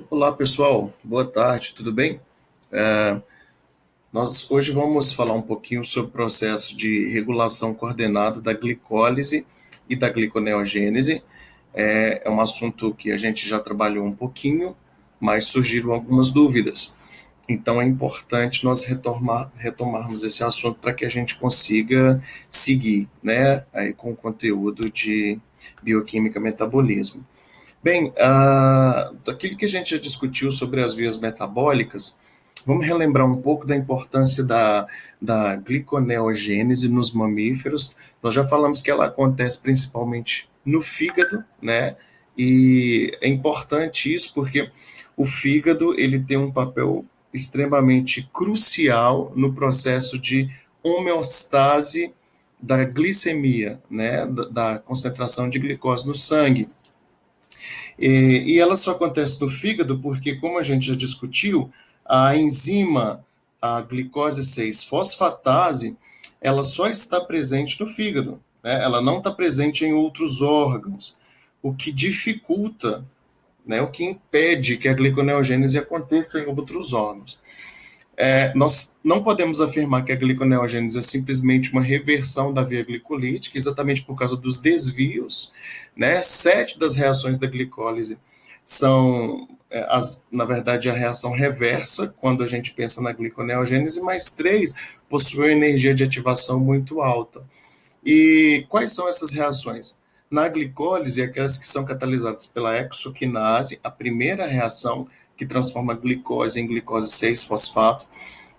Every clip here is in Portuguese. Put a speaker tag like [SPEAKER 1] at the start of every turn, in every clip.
[SPEAKER 1] Olá, pessoal. Boa tarde, tudo bem? É, Nós hoje vamos falar um pouquinho sobre o processo de regulação coordenada da glicólise e da gliconeogênese. É um assunto que a gente já trabalhou um pouquinho, mas surgiram algumas dúvidas. Então é importante nós retomarmos esse assunto para que a gente consiga seguir, né, aí com o conteúdo de bioquímica e metabolismo. Bem, daquilo que a gente já discutiu sobre as vias metabólicas, vamos relembrar um pouco da importância da gliconeogênese nos mamíferos. Nós já falamos que ela acontece principalmente no fígado, né? E é importante isso porque o fígado ele tem um papel extremamente crucial no processo de homeostase da glicemia, né? Da concentração de glicose no sangue. E ela só acontece no fígado porque, como a gente já discutiu, a enzima, a glicose 6-fosfatase, ela só está presente no fígado, né? Ela não está presente em outros órgãos, o que dificulta, né, o que impede que a gliconeogênese aconteça em outros órgãos. Nós não podemos afirmar que a gliconeogênese é simplesmente uma reversão da via glicolítica, exatamente por causa dos desvios, né? 7 das reações da glicólise são, na verdade, a reação reversa, quando a gente pensa na gliconeogênese, mas 3 possuem energia de ativação muito alta. E quais são essas reações? Na glicólise, aquelas que são catalisadas pela hexoquinase, a primeira reação que transforma a glicose em glicose 6-fosfato,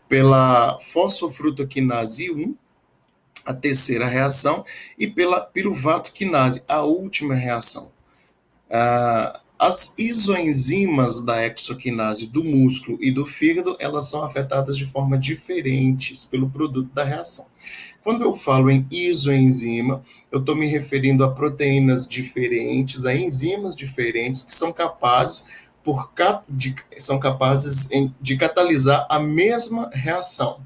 [SPEAKER 1] pela fosfofrutoquinase 1, a terceira reação, e pela piruvato-quinase, a última reação. As isoenzimas da exoquinase do músculo e do fígado, elas são afetadas de forma diferentes pelo produto da reação. Quando eu falo em isoenzima, eu estou me referindo a proteínas diferentes, a enzimas diferentes que são capazes de catalisar a mesma reação.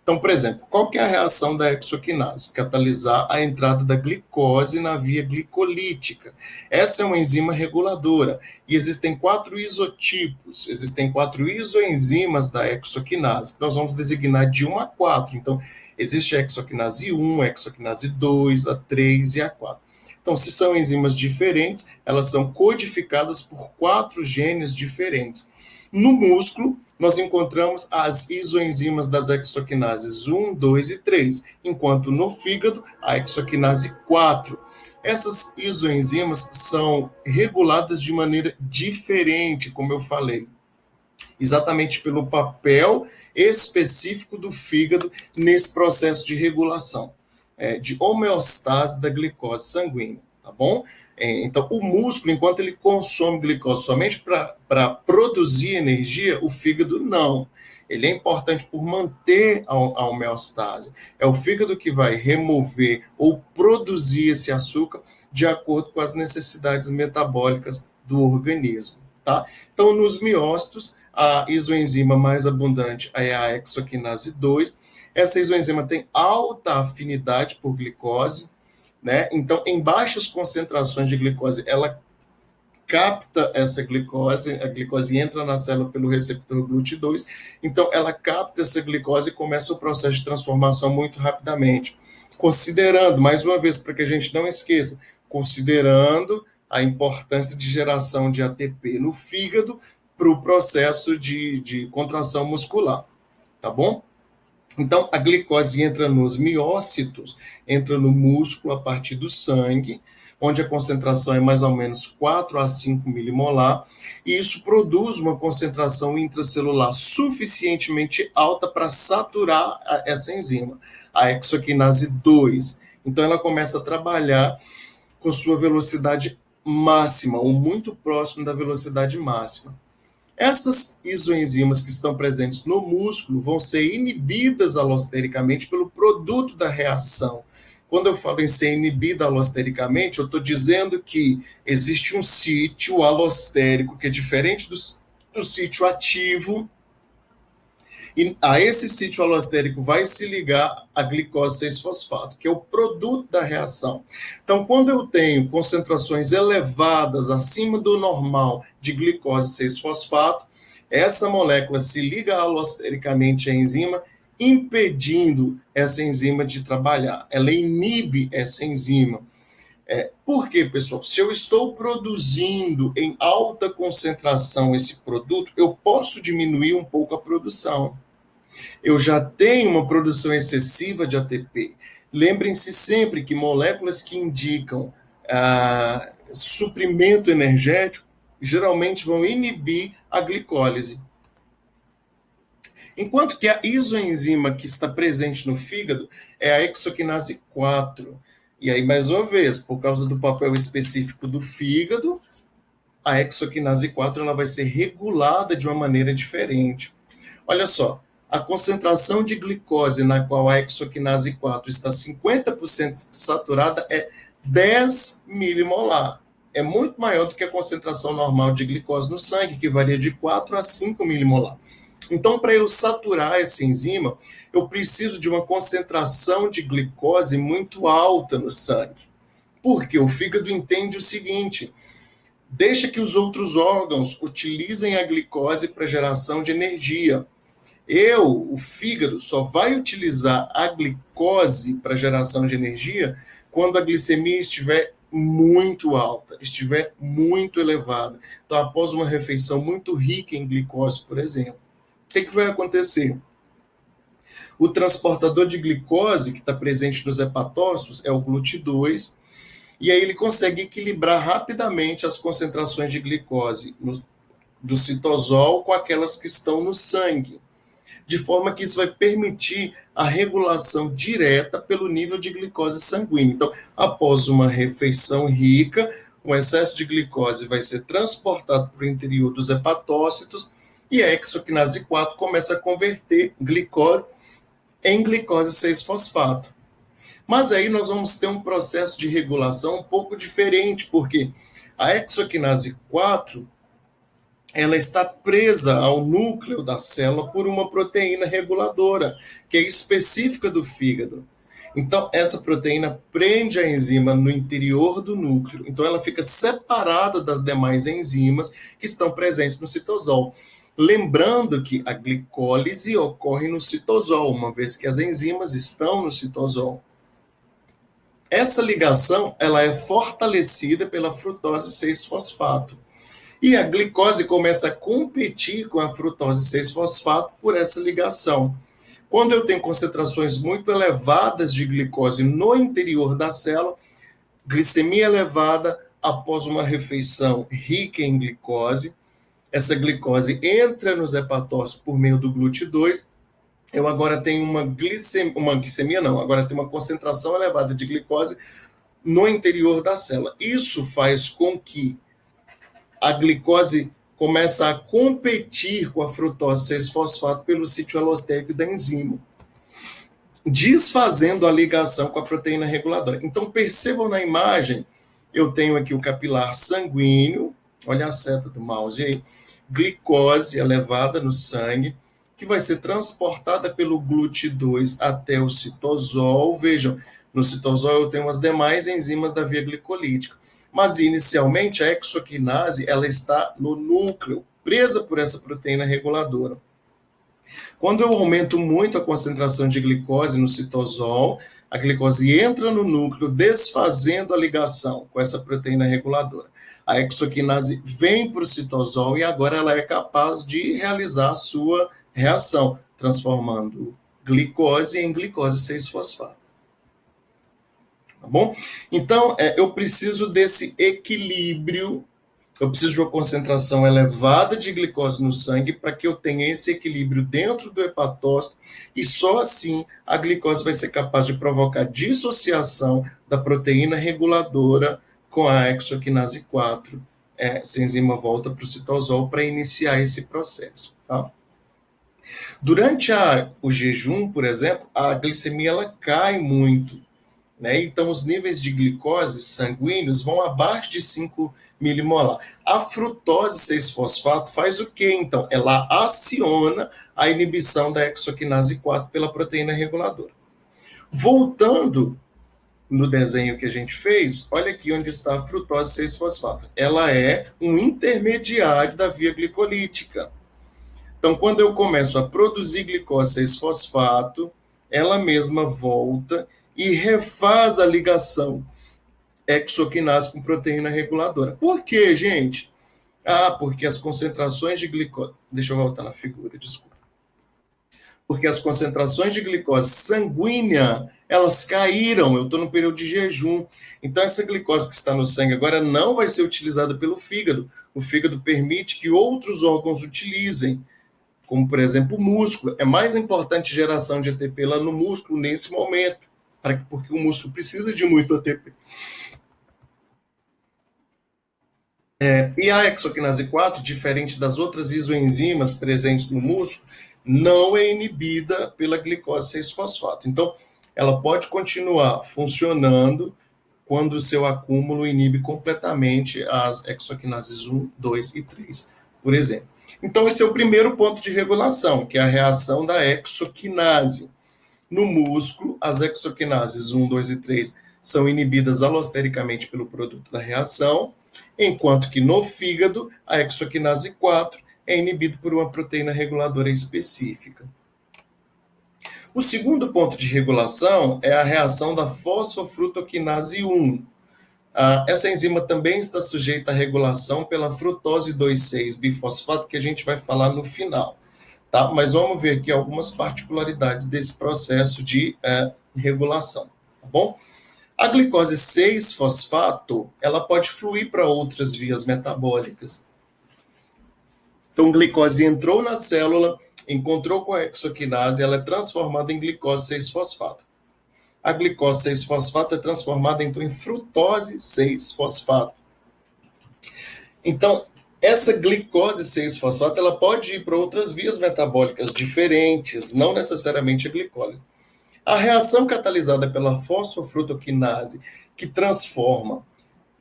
[SPEAKER 1] Então, por exemplo, qual que é a reação da hexoquinase? Catalisar a entrada da glicose na via glicolítica. Essa é uma enzima reguladora. E existem 4 isotipos, existem 4 isoenzimas da hexoquinase, que nós vamos designar de 1 a 4. Então, existe a hexoquinase 1, a hexoquinase 2, a 3 e a 4. Então, se são enzimas diferentes, elas são codificadas por 4 genes diferentes. No músculo, nós encontramos as isoenzimas das hexoquinases 1, 2 e 3, enquanto no fígado, a hexoquinase 4. Essas isoenzimas são reguladas de maneira diferente, como eu falei, exatamente pelo papel específico do fígado nesse processo de regulação, de homeostase da glicose sanguínea, tá bom? Então, o músculo, enquanto ele consome glicose somente para produzir energia, o fígado não. Ele é importante por manter a homeostase. É o fígado que vai remover ou produzir esse açúcar de acordo com as necessidades metabólicas do organismo, tá? Então, nos miócitos, a isoenzima mais abundante é a hexoquinase 2. Essa isoenzima tem alta afinidade por glicose, né? Então, em baixas concentrações de glicose, ela capta essa glicose, a glicose entra na célula pelo receptor GLUT2, então ela capta essa glicose e começa o processo de transformação muito rapidamente. Considerando, mais uma vez, para que a gente não esqueça, considerando a importância de geração de ATP no fígado para o processo de contração muscular, tá bom? Então, a glicose entra nos miócitos, entra no músculo a partir do sangue, onde a concentração é mais ou menos 4 a 5 milimolar, e isso produz uma concentração intracelular suficientemente alta para saturar essa enzima, a hexoquinase 2. Então, ela começa a trabalhar com sua velocidade máxima, ou muito próximo da velocidade máxima. Essas isoenzimas que estão presentes no músculo vão ser inibidas alostericamente pelo produto da reação. Quando eu falo em ser inibida alostericamente, eu estou dizendo que existe um sítio alostérico que é diferente do sítio ativo, E a esse sítio alostérico vai se ligar a glicose 6-fosfato, que é o produto da reação. Então, quando eu tenho concentrações elevadas acima do normal de glicose 6-fosfato, essa molécula se liga alostericamente à enzima, impedindo essa enzima de trabalhar. Ela inibe essa enzima. Por quê, pessoal? Se eu estou produzindo em alta concentração esse produto, eu posso diminuir um pouco a produção. Eu já tenho uma produção excessiva de ATP. Lembrem-se sempre que moléculas que indicam suprimento energético geralmente vão inibir a glicólise. Enquanto que a isoenzima que está presente no fígado é a hexoquinase 4. E aí, mais uma vez, por causa do papel específico do fígado, a hexoquinase 4 ela vai ser regulada de uma maneira diferente. Olha só, a concentração de glicose na qual a hexoquinase 4 está 50% saturada é 10 milimolar. É muito maior do que a concentração normal de glicose no sangue, que varia de 4 a 5 milimolar. Então, para eu saturar essa enzima, eu preciso de uma concentração de glicose muito alta no sangue. Porque o fígado entende o seguinte: deixa que os outros órgãos utilizem a glicose para geração de energia. O fígado, só vai utilizar a glicose para geração de energia quando a glicemia estiver muito alta, estiver muito elevada. Então, após uma refeição muito rica em glicose, por exemplo, o que vai acontecer? O transportador de glicose que está presente nos hepatócitos é o GLUT2, e aí ele consegue equilibrar rapidamente as concentrações de glicose do citosol com aquelas que estão no sangue, de forma que isso vai permitir a regulação direta pelo nível de glicose sanguínea. Então, após uma refeição rica, o excesso de glicose vai ser transportado para o interior dos hepatócitos e a hexoquinase 4 começa a converter glicose em glicose 6-fosfato. Mas aí nós vamos ter um processo de regulação um pouco diferente, porque a hexoquinase 4 ela está presa ao núcleo da célula por uma proteína reguladora, que é específica do fígado. Então, essa proteína prende a enzima no interior do núcleo. Então, ela fica separada das demais enzimas que estão presentes no citosol. Lembrando que a glicólise ocorre no citosol, uma vez que as enzimas estão no citosol. Essa ligação ela é fortalecida pela frutose 6-fosfato. E a glicose começa a competir com a frutose 6-fosfato por essa ligação. Quando eu tenho concentrações muito elevadas de glicose no interior da célula, glicemia elevada após uma refeição rica em glicose, essa glicose entra nos hepatócitos por meio do GLUT2, eu agora tenho agora tenho uma concentração elevada de glicose no interior da célula. Isso faz com que a glicose comece a competir com a frutose 6-fosfato pelo sítio alostérico da enzima, desfazendo a ligação com a proteína reguladora. Então, percebam na imagem, eu tenho aqui o capilar sanguíneo, olha a seta do mouse aí, glicose elevada no sangue, que vai ser transportada pelo GLUT2 até o citosol. Vejam, no citosol eu tenho as demais enzimas da via glicolítica. Mas, inicialmente, a hexoquinase ela está no núcleo, presa por essa proteína reguladora. Quando eu aumento muito a concentração de glicose no citosol, a glicose entra no núcleo, desfazendo a ligação com essa proteína reguladora. A hexoquinase vem para o citosol e agora ela é capaz de realizar a sua reação, transformando glicose em glicose 6-fosfato. Tá bom? Então, eu preciso desse equilíbrio, eu preciso de uma concentração elevada de glicose no sangue para que eu tenha esse equilíbrio dentro do hepatócito e só assim a glicose vai ser capaz de provocar dissociação da proteína reguladora com a hexoquinase 4. Essa enzima volta para o citosol para iniciar esse processo. Tá? Durante o jejum, por exemplo, a glicemia ela cai muito. né? Então, os níveis de glicose sanguíneos vão abaixo de 5 milimolar. A frutose 6-fosfato faz o quê, então? Ela aciona a inibição da hexoquinase 4 pela proteína reguladora. Voltando no desenho que a gente fez, olha aqui onde está a frutose 6-fosfato. Ela é um intermediário da via glicolítica. Então, quando eu começo a produzir glicose 6-fosfato, ela mesma volta e refaz a ligação hexoquinase com proteína reguladora. Por quê, gente? Porque as concentrações de glicose... Deixa eu voltar na figura, desculpa. Porque as concentrações de glicose sanguínea, elas caíram, eu estou no período de jejum. Então, essa glicose que está no sangue agora não vai ser utilizada pelo fígado. O fígado permite que outros órgãos utilizem, como, por exemplo, o músculo. É mais importante geração de ATP lá no músculo nesse momento, porque o músculo precisa de muito ATP. E a hexoquinase 4, diferente das outras isoenzimas presentes no músculo, não é inibida pela glicose 6-fosfato. Então, ela pode continuar funcionando quando o seu acúmulo inibe completamente as hexoquinases 1, 2 e 3, por exemplo. Então, esse é o primeiro ponto de regulação, que é a reação da hexoquinase. No músculo, as hexoquinases 1, 2 e 3 são inibidas alostericamente pelo produto da reação, enquanto que no fígado, a hexoquinase 4 é inibida por uma proteína reguladora específica. O segundo ponto de regulação é a reação da fosfofrutoquinase 1. Essa enzima também está sujeita à regulação pela frutose 2,6-bifosfato, que a gente vai falar no final. Tá? Mas vamos ver aqui algumas particularidades desse processo de regulação. Tá bom? A glicose 6-fosfato, ela pode fluir para outras vias metabólicas. Então, glicose entrou na célula, encontrou com a hexoquinase, ela é transformada em glicose 6-fosfato. A glicose 6-fosfato é transformada, então, em frutose 6-fosfato. Então, essa glicose 6-fosfato, ela pode ir para outras vias metabólicas diferentes, não necessariamente a glicose. A reação catalisada pela fosfofrutoquinase, que transforma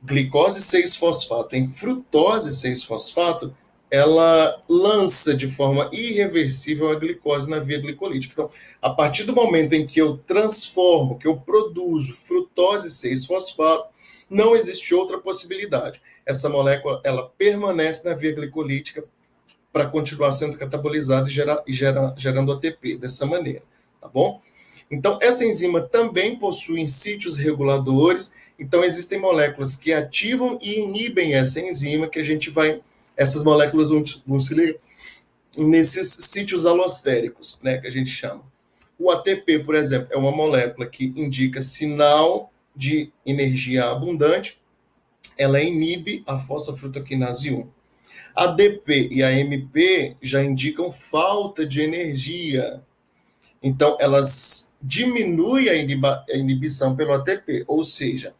[SPEAKER 1] glicose 6-fosfato em frutose 6-fosfato, ela lança de forma irreversível a glicose na via glicolítica. Então, a partir do momento em que eu transformo, que eu produzo frutose 6-fosfato, não existe outra possibilidade. Essa molécula, ela permanece na via glicolítica para continuar sendo catabolizada e gerando ATP dessa maneira, tá bom? Então, essa enzima também possui sítios reguladores. Então, existem moléculas que ativam e inibem essa enzima, que a gente vai... Essas moléculas vão se ligar nesses sítios alostéricos, né, que a gente chama. O ATP, por exemplo, é uma molécula que indica sinal de energia abundante. Ela inibe a fosfofrutoquinase 1. A DP e a MP já indicam falta de energia. Então, elas diminuem a inibição pelo ATP, ou seja,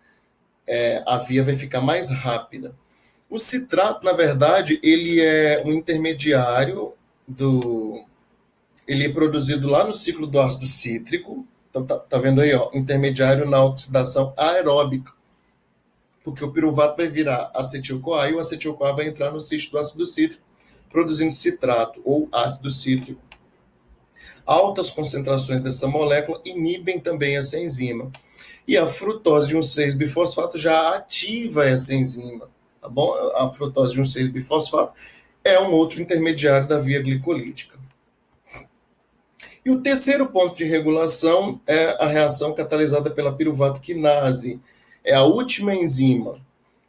[SPEAKER 1] a via vai ficar mais rápida. O citrato, na verdade, ele é um intermediário ele é produzido lá no ciclo do ácido cítrico. Então, tá vendo aí, ó, intermediário na oxidação aeróbica. Porque o piruvato vai virar acetil-CoA e o acetil-CoA vai entrar no ciclo do ácido cítrico, produzindo citrato ou ácido cítrico. Altas concentrações dessa molécula inibem também essa enzima. E a frutose 1,6-bifosfato já ativa essa enzima, tá bom? A frutose 1,6-bifosfato é um outro intermediário da via glicolítica. E o terceiro ponto de regulação é a reação catalisada pela piruvato quinase. É a última enzima.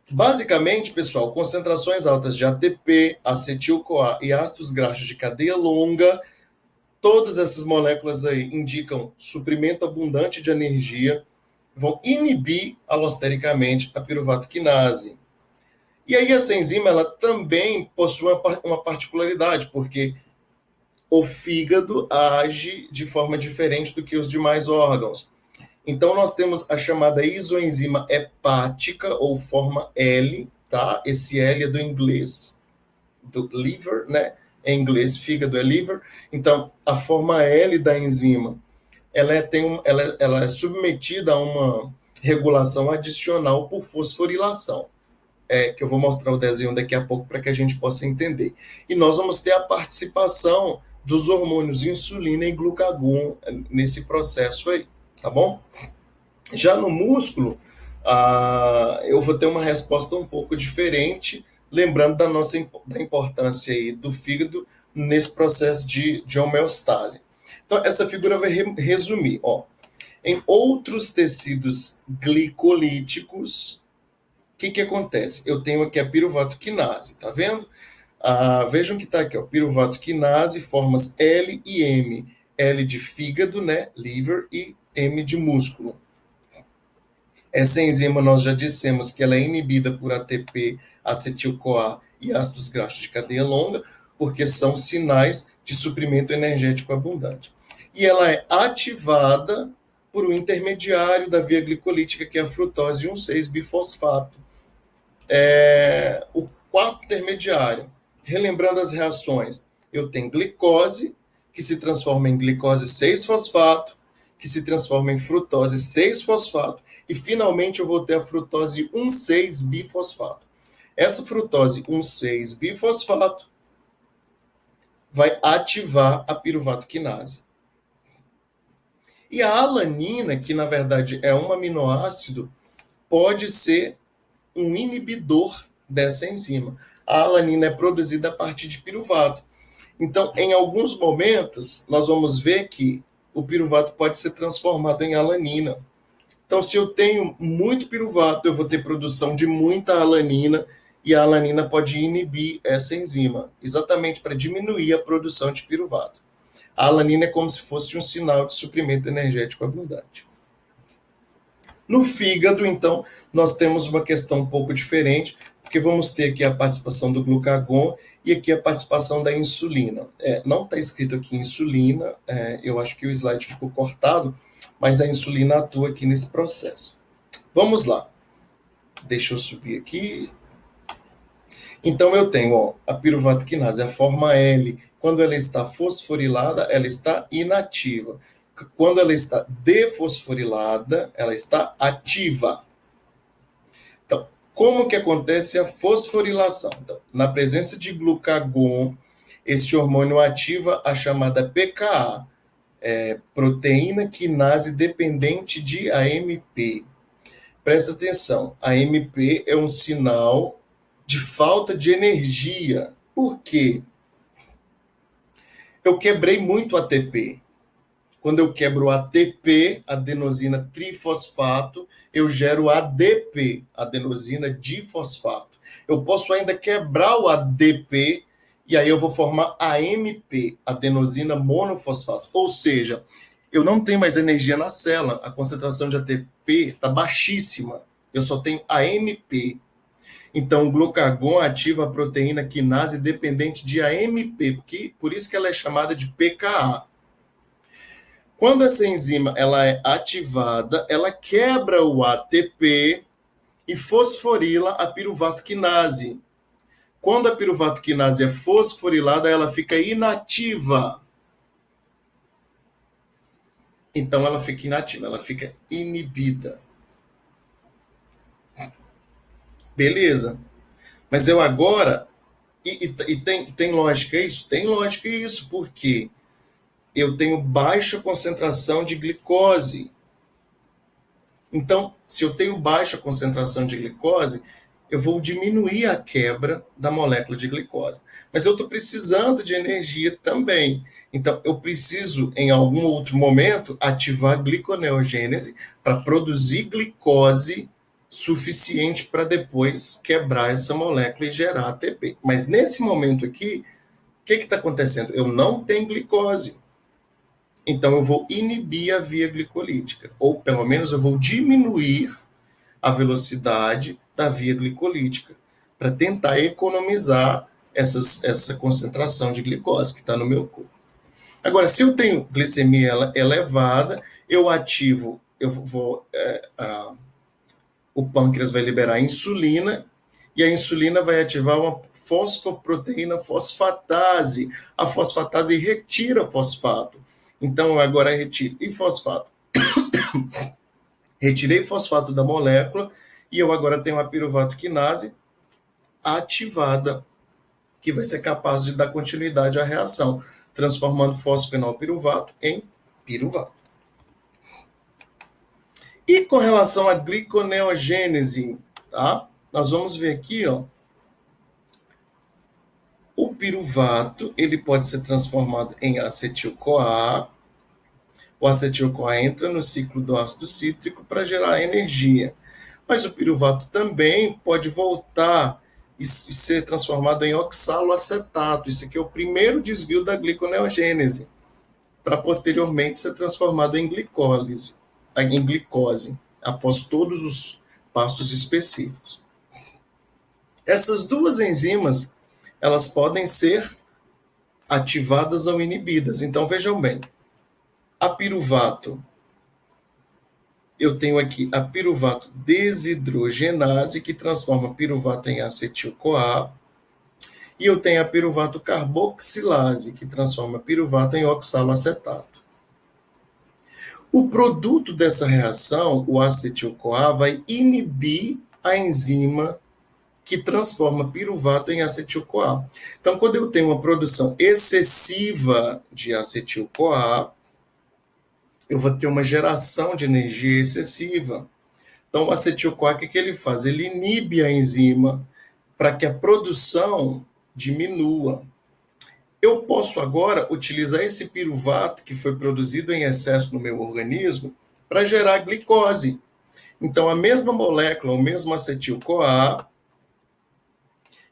[SPEAKER 1] Basicamente, pessoal, concentrações altas de ATP, acetil-CoA e ácidos graxos de cadeia longa, todas essas moléculas aí indicam suprimento abundante de energia, vão inibir alostericamente a piruvato quinase. E aí essa enzima ela também possui uma particularidade, porque o fígado age de forma diferente do que os demais órgãos. Então nós temos a chamada isoenzima hepática, ou forma L, tá? Esse L é do inglês, do liver, né? Em inglês, fígado é liver. Então, a forma L da enzima ela é submetida a uma regulação adicional por fosforilação, que eu vou mostrar o desenho daqui a pouco para que a gente possa entender. E nós vamos ter a participação dos hormônios insulina e glucagon nesse processo aí, tá bom? Já no músculo, eu vou ter uma resposta um pouco diferente, lembrando da importância aí do fígado nesse processo de homeostase. Então, essa figura vai resumir, ó. Em outros tecidos glicolíticos, o que acontece? Eu tenho aqui a piruvato quinase, tá vendo? Vejam que está aqui, ó, piruvato quinase, formas L e M. L de fígado, né, liver, e M de músculo. Essa enzima, nós já dissemos que ela é inibida por ATP, acetil-CoA e ácidos graxos de cadeia longa, porque são sinais de suprimento energético abundante. E ela é ativada por um intermediário da via glicolítica, que é a frutose 1,6-bifosfato. O quarto intermediário, relembrando as reações, eu tenho glicose, que se transforma em glicose 6-fosfato, que se transforma em frutose 6-fosfato, e finalmente eu vou ter a frutose 1,6-bifosfato. Essa frutose 1,6-bifosfato vai ativar a piruvato quinase. E a alanina, que na verdade é um aminoácido, pode ser um inibidor dessa enzima. A alanina é produzida a partir de piruvato. Então, em alguns momentos, nós vamos ver que o piruvato pode ser transformado em alanina. Então, se eu tenho muito piruvato, eu vou ter produção de muita alanina, e a alanina pode inibir essa enzima, exatamente para diminuir a produção de piruvato. A alanina é como se fosse um sinal de suprimento energético abundante. No fígado, então, nós temos uma questão um pouco diferente, porque vamos ter aqui a participação do glucagon e aqui a participação da insulina. Não está escrito aqui insulina, eu acho que o slide ficou cortado, mas a insulina atua aqui nesse processo. Vamos lá. Deixa eu subir aqui. Então, eu tenho a piruvato quinase, a forma L. Quando ela está fosforilada, ela está inativa. Quando ela está defosforilada, ela está ativa. Então, como que acontece a fosforilação? Então, na presença de glucagon, esse hormônio ativa a chamada PKA, proteína quinase dependente de AMP. Presta atenção, a AMP é um sinal de falta de energia. Por quê? Eu quebrei muito ATP. Quando eu quebro ATP, adenosina trifosfato, eu gero ADP, adenosina difosfato. Eu posso ainda quebrar o ADP e aí eu vou formar AMP, adenosina monofosfato. Ou seja, eu não tenho mais energia na célula, a concentração de ATP está baixíssima, eu só tenho AMP. Então, o glucagon ativa a proteína quinase dependente de AMP, por isso que ela é chamada de PKA. Quando essa enzima ela é ativada, ela quebra o ATP e fosforila a piruvato quinase. Quando a piruvato quinase é fosforilada, ela fica inativa. Então, ela fica inativa, ela fica inibida. Beleza? Mas eu agora... E tem lógica isso? Tem lógica isso, porque eu tenho baixa concentração de glicose. Então, se eu tenho baixa concentração de glicose, eu vou diminuir a quebra da molécula de glicose. Mas eu estou precisando de energia também. Então, eu preciso, em algum outro momento, ativar a gliconeogênese para produzir glicose suficiente para depois quebrar essa molécula e gerar ATP. Mas nesse momento aqui, o que está acontecendo? Eu não tenho glicose. Então, eu vou inibir a via glicolítica, ou pelo menos eu vou diminuir a velocidade da via glicolítica, para tentar economizar essa concentração de glicose que está no meu corpo. Agora, se eu tenho glicemia elevada, o pâncreas vai liberar insulina, e a insulina vai ativar uma fosfoproteína fosfatase. A fosfatase retira fosfato. Então, eu agora retiro fosfato. Retirei fosfato da molécula e eu agora tenho a piruvato quinase ativada, que vai ser capaz de dar continuidade à reação, transformando fosfenolpiruvato em piruvato. E com relação à gliconeogênese, tá? Nós vamos ver aqui, ó, o piruvato, ele pode ser transformado em acetil-CoA. O acetil-CoA entra no ciclo do ácido cítrico para gerar energia. Mas o piruvato também pode voltar e ser transformado em oxaloacetato. Isso aqui é o primeiro desvio da gliconeogênese, para posteriormente ser transformado em glicose, após todos os passos específicos. Essas duas enzimas, elas podem ser ativadas ou inibidas. Então, vejam bem, a piruvato, eu tenho aqui a piruvato desidrogenase, que transforma piruvato em acetil-CoA, e eu tenho a piruvato carboxilase, que transforma piruvato em oxaloacetato. O produto dessa reação, o acetil-CoA, vai inibir a enzima que transforma piruvato em acetil-CoA. Então, quando eu tenho uma produção excessiva de acetil-CoA, eu vou ter uma geração de energia excessiva. Então, o acetil-CoA, o que ele faz? Ele inibe a enzima para que a produção diminua. Eu posso agora utilizar esse piruvato que foi produzido em excesso no meu organismo para gerar glicose. Então, a mesma molécula, o mesmo acetil-CoA,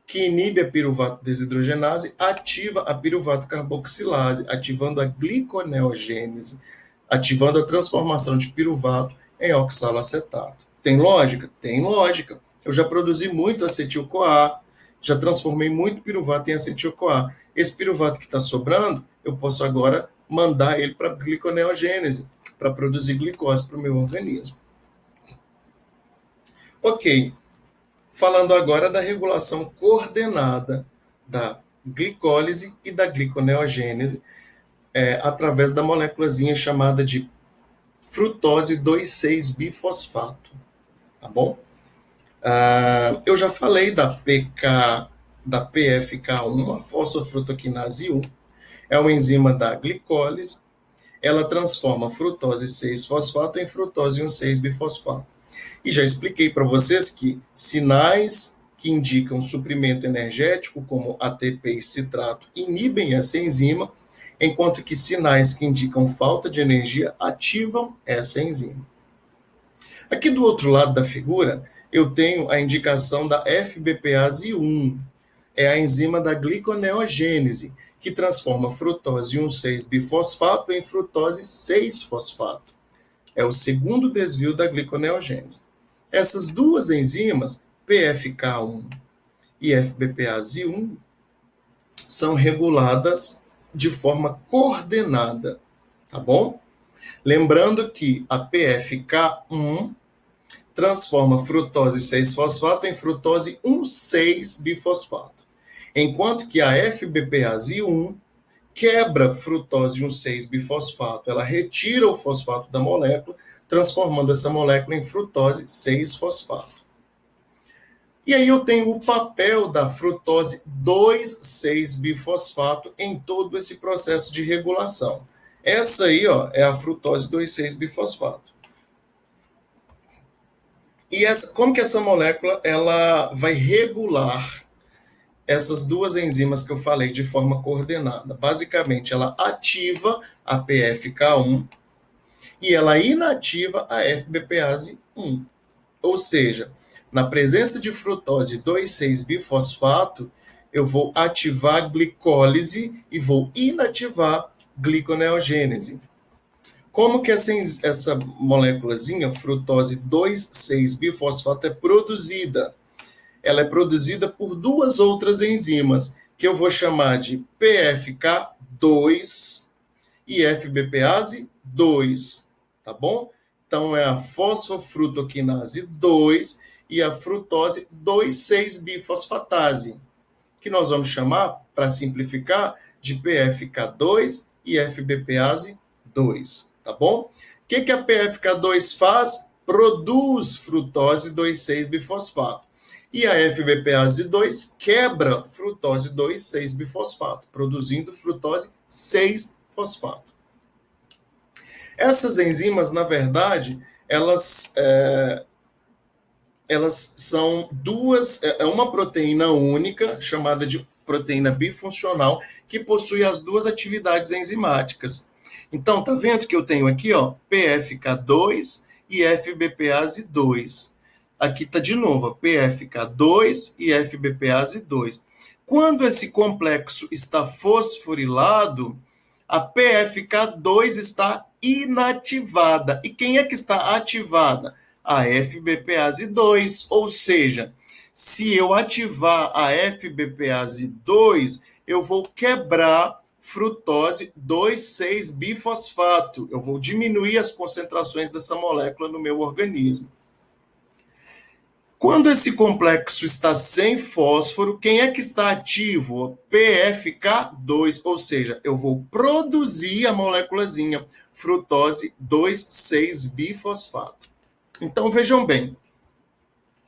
[SPEAKER 1] que inibe a piruvato desidrogenase, ativa a piruvato carboxilase, ativando a gliconeogênese, ativando a transformação de piruvato em oxaloacetato. Tem lógica? Tem lógica. Eu já produzi muito acetil-CoA, já transformei muito piruvato em acetil-CoA. Esse piruvato que está sobrando, eu posso agora mandar ele para a gliconeogênese, para produzir glicose para o meu organismo. Ok. Falando agora da regulação coordenada da glicólise e da gliconeogênese, através da moléculazinha chamada de frutose 2,6-bifosfato, tá bom? Eu já falei da PFK1, a fosfofrutoquinase 1, é uma enzima da glicólise, ela transforma frutose 6-fosfato em frutose 1,6-bifosfato. E já expliquei para vocês que sinais que indicam suprimento energético, como ATP e citrato, inibem essa enzima, enquanto que sinais que indicam falta de energia ativam essa enzima. Aqui do outro lado da figura, eu tenho a indicação da FBPase 1, é a enzima da gliconeogênese, que transforma frutose 1,6-bifosfato em frutose 6-fosfato. É o segundo desvio da gliconeogênese. Essas duas enzimas, PFK1 e FBPase 1, são reguladas de forma coordenada, tá bom? Lembrando que a PFK1 transforma frutose 6-fosfato em frutose 1,6-bifosfato, enquanto que a FBPase 1 quebra frutose 1,6-bifosfato, ela retira o fosfato da molécula, transformando essa molécula em frutose 6-fosfato. E aí eu tenho o papel da frutose 2,6-bifosfato em todo esse processo de regulação. Essa aí, ó, é a frutose 2,6-bifosfato. E como que essa molécula ela vai regular essas duas enzimas que eu falei de forma coordenada? Basicamente, ela ativa a PFK1 e ela inativa a FBPase 1. Ou seja, na presença de frutose 2,6-bifosfato, eu vou ativar a glicólise e vou inativar gliconeogênese. Como que essa moléculazinha, frutose 2,6-bifosfato, é produzida? Ela é produzida por duas outras enzimas, que eu vou chamar de PFK2 e FBPase 2, tá bom? Então, é a fosfofrutoquinase 2 e a frutose 2,6-bifosfatase, que nós vamos chamar, para simplificar, de PFK2 e FBPase 2, tá bom? O que a PFK2 faz? Produz frutose 2,6-bifosfato. E a FBPase2 quebra frutose 2,6-bifosfato, produzindo frutose 6-fosfato. Essas enzimas, na verdade, elas são duas, uma proteína única, chamada de proteína bifuncional, que possui as duas atividades enzimáticas. Então, tá vendo que eu tenho aqui, ó, PFK2 e FBPase2. Aqui tá de novo, PFK2 e FBPase2. Quando esse complexo está fosforilado, a PFK2 está inativada. E quem é que está ativada? A FBPase2, ou seja, se eu ativar a FBPase2, eu vou quebrar frutose 2,6-bifosfato. Eu vou diminuir as concentrações dessa molécula no meu organismo. Quando esse complexo está sem fósforo, quem é que está ativo? PFK2, ou seja, eu vou produzir a moléculazinha frutose 2,6-bifosfato. Então, vejam bem,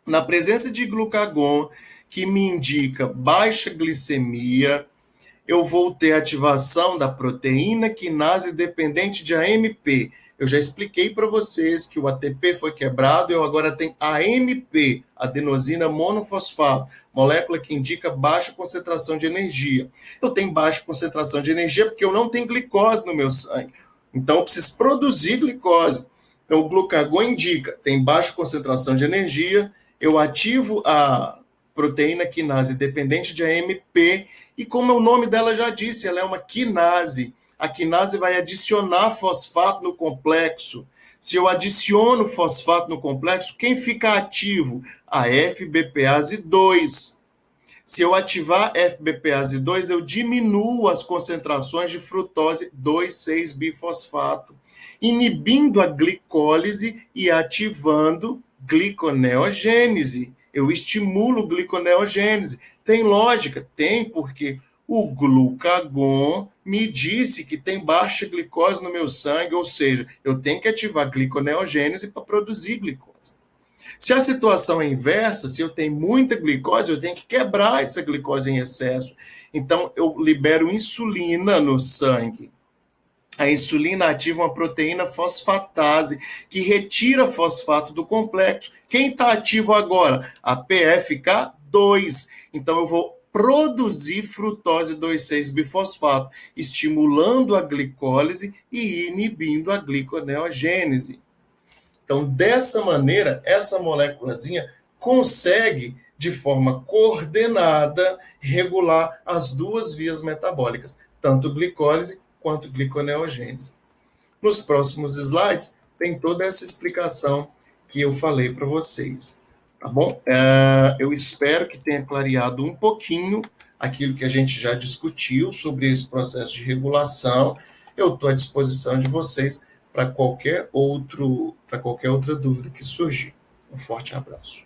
[SPEAKER 1] na presença de glucagon, que me indica baixa glicemia, eu vou ter ativação da proteína quinase dependente de AMP. Eu já expliquei para vocês que o ATP foi quebrado, eu agora tenho AMP, adenosina monofosfato, molécula que indica baixa concentração de energia. Eu tenho baixa concentração de energia porque eu não tenho glicose no meu sangue. Então, eu preciso produzir glicose. Então, o glucagon indica, tem baixa concentração de energia, eu ativo a proteína quinase dependente de AMP, e como o nome dela já disse, ela é uma quinase. A quinase vai adicionar fosfato no complexo. Se eu adiciono fosfato no complexo, quem fica ativo? A FBPase2. Se eu ativar FBPase2, eu diminuo as concentrações de frutose 2,6-bifosfato, inibindo a glicólise e ativando gliconeogênese. Eu estimulo gliconeogênese. Tem lógica? Tem, porque o glucagon me disse que tem baixa glicose no meu sangue, ou seja, eu tenho que ativar gliconeogênese para produzir glicose. Se a situação é inversa, se eu tenho muita glicose, eu tenho que quebrar essa glicose em excesso. Então, eu libero insulina no sangue. A insulina ativa uma proteína fosfatase, que retira fosfato do complexo. Quem está ativo agora? A PFK2. Então, eu vou produzir frutose 2,6-bifosfato, estimulando a glicólise e inibindo a gliconeogênese. Então, dessa maneira, essa moléculazinha consegue, de forma coordenada, regular as duas vias metabólicas, tanto glicólise quanto gliconeogênese. Nos próximos slides, tem toda essa explicação que eu falei para vocês. Tá bom? Eu espero que tenha clareado um pouquinho aquilo que a gente já discutiu sobre esse processo de regulação. Eu estou à disposição de vocês para qualquer outra dúvida que surgir. Um forte abraço.